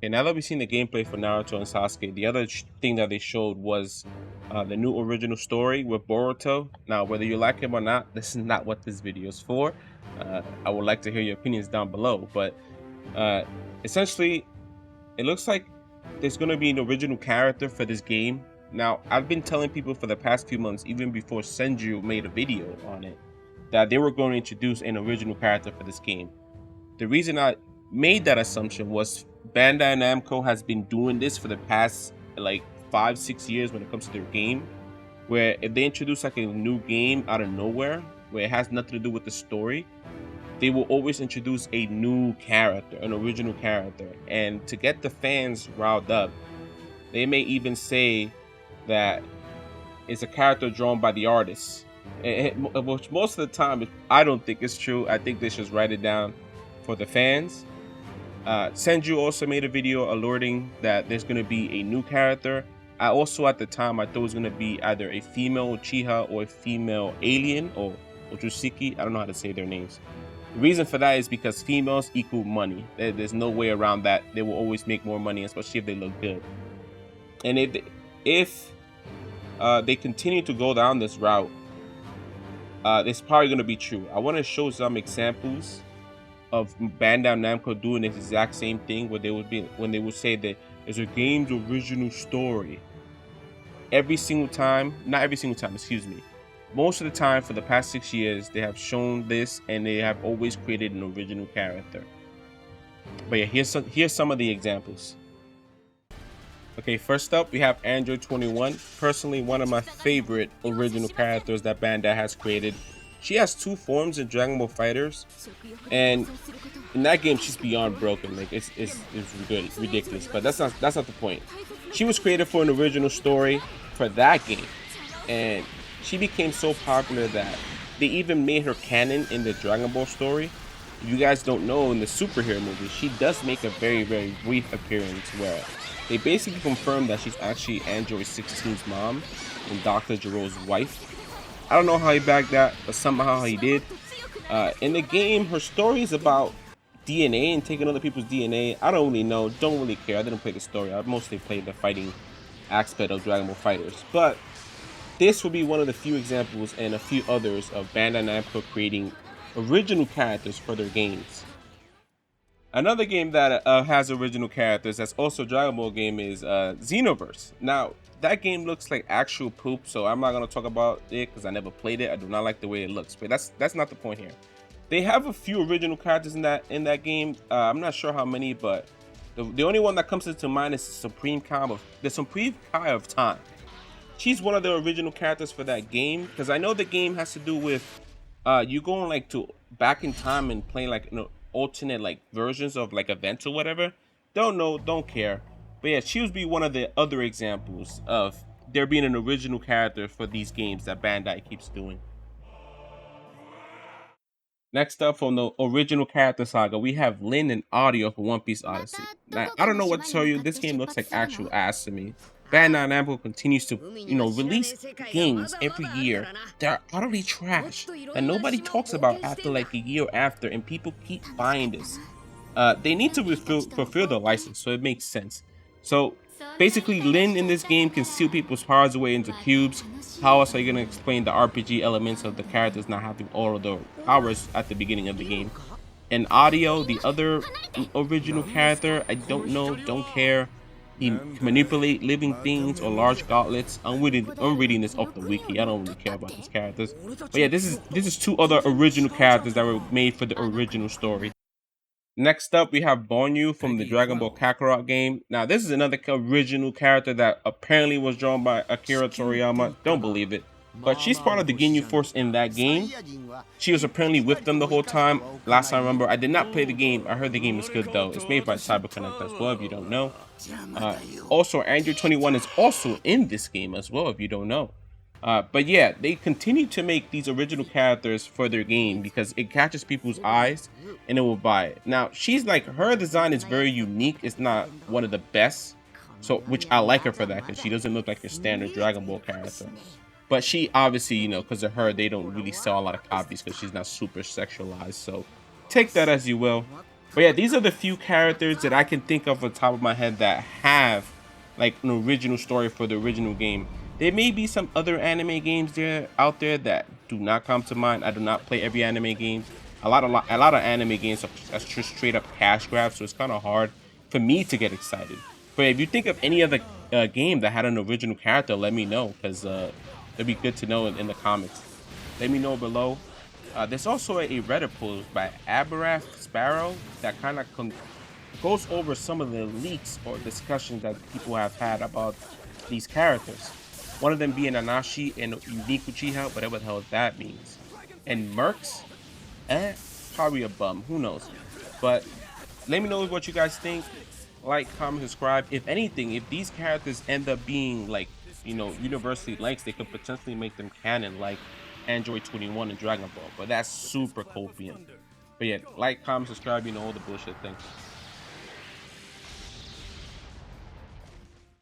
Okay, now that we've seen the gameplay for Naruto and Sasuke, the other thing that they showed was the new original story with Boruto. Now, whether you like him or not, this is not what this video is for. I would like to hear your opinions down below, but uh, essentially, it looks like there's going to be an original character for this game. Now, I've been telling people for the past few months, even before Senju made a video on it, that they were going to introduce an original character for this game. The reason I made that assumption was Bandai Namco has been doing this for the past like 5-6 years when it comes to their game, where if they introduce like a new game out of nowhere where it has nothing to do with the story, they will always introduce a new character, an original character. And to get the fans riled up, they may even say that it's a character drawn by the artist, which most of the time I don't think it's true. I think they should write it down for the fans. Senju also made a video alerting that there's going to be a new character. I also, at the time, I thought it was going to be either a female Uchiha or a female alien or Otsutsuki. I don't know how to say their names. The reason for that is because females equal money. There's no way around that. They will always make more money, especially if they look good. And if they continue to go down this route, it's probably going to be true. I want to show some examples of Bandai Namco doing this exact same thing, where they would say that it's a game's original story. Every single time, not every single time, excuse me. Most of the time for the past 6 years, they have shown this, and they have always created an original character. But yeah, here's some of the examples. Okay, first up, we have Android 21. Personally, one of my favorite original characters that Bandai has created. She has 2 forms in Dragon Ball FighterZ, and in that game, she's beyond broken. Like it's good, ridiculous. But that's not the point. She was created for an original story for that game, and she became so popular that they even made her canon in the Dragon Ball story. If you guys don't know, in the superhero movie, she does make a very brief appearance where they basically confirm that she's actually Android 16's mom and Dr. Gero's wife. I don't know how he bagged that, but somehow he did. In the game, her story is about DNA and taking other people's DNA. I don't really know, don't really care. I didn't play the story. I mostly played the fighting aspect of Dragon Ball FighterZ. But this will be one of the few examples and a few others of Bandai Namco creating original characters for their games. Another game that has original characters that's also a Dragon Ball game is Xenoverse. Now, that game looks like actual poop, so I'm not going to talk about it because I never played it. I do not like the way it looks, but that's not the point here. They have a few original characters in that game. I'm not sure how many, but the only one that comes to mind is the Supreme Kai of Time. She's one of the original characters for that game, because I know the game has to do with you going like to back in time and playing like alternate like versions of like events or whatever. Don't know, don't care. But yeah, she would be one of the other examples of there being an original character for these games that Bandai keeps doing. Next up, from the original character saga, we have Lin and Audio for One Piece Odyssey. Now, I don't know what to tell you. This game looks like actual ass to me. Bandai Namco continues to, release games every year that are utterly trash that nobody talks about after like a year after, and people keep buying this. They need to fulfill the license, so it makes sense. So basically, Lin in this game can steal people's powers away into cubes. How else are you going to explain the RPG elements of the characters not having all of the powers at the beginning of the game? And Audio, the other original character, I don't know, don't care. He can manipulate living things or large gauntlets. I'm reading this off the wiki. I don't really care about these characters. But yeah, this is 2 other original characters that were made for the original story. Next up, we have Bonyu from the Dragon Ball Kakarot game. Now, this is another original character that apparently was drawn by Akira Toriyama. Don't believe it. But she's part of the Ginyu Force in that game. She was apparently with them the whole time. Last time I remember, I did not play the game. I heard the game is good though. It's made by CyberConnect as well, if you don't know. Also, Android 21 is also in this game as well, if you don't know. But yeah, they continue to make these original characters for their game because it catches people's eyes and it will buy it. Now, she's like, her design is very unique. It's not one of the best, so which I like her for that, because she doesn't look like your standard Dragon Ball character. But she obviously, because of her, they don't really sell a lot of copies because she's not super sexualized. So take that as you will. But yeah, these are the few characters that I can think of on top of my head that have like an original story for the original game. There may be some other anime games there out there that do not come to mind. I do not play every anime games. A lot of anime games are just straight up cash grabs, so it's kind of hard for me to get excited. But if you think of any other game that had an original character, let me know, because it'd be good to know in the comments. Let me know below. There's also a Reddit post by Aberath Sparrow that kind of goes over some of the leaks or discussions that people have had about these characters. One of them being Anashi and Unique Uchiha, whatever the hell that means. And Mercs, probably a bum. Who knows? But let me know what you guys think. Like, comment, subscribe. If anything, if these characters end up being like, universally likes, they could potentially make them canon, like Android 21 and Dragon Ball. But that's super copium. But yeah, like, comment, subscribe, all the bullshit. Thanks.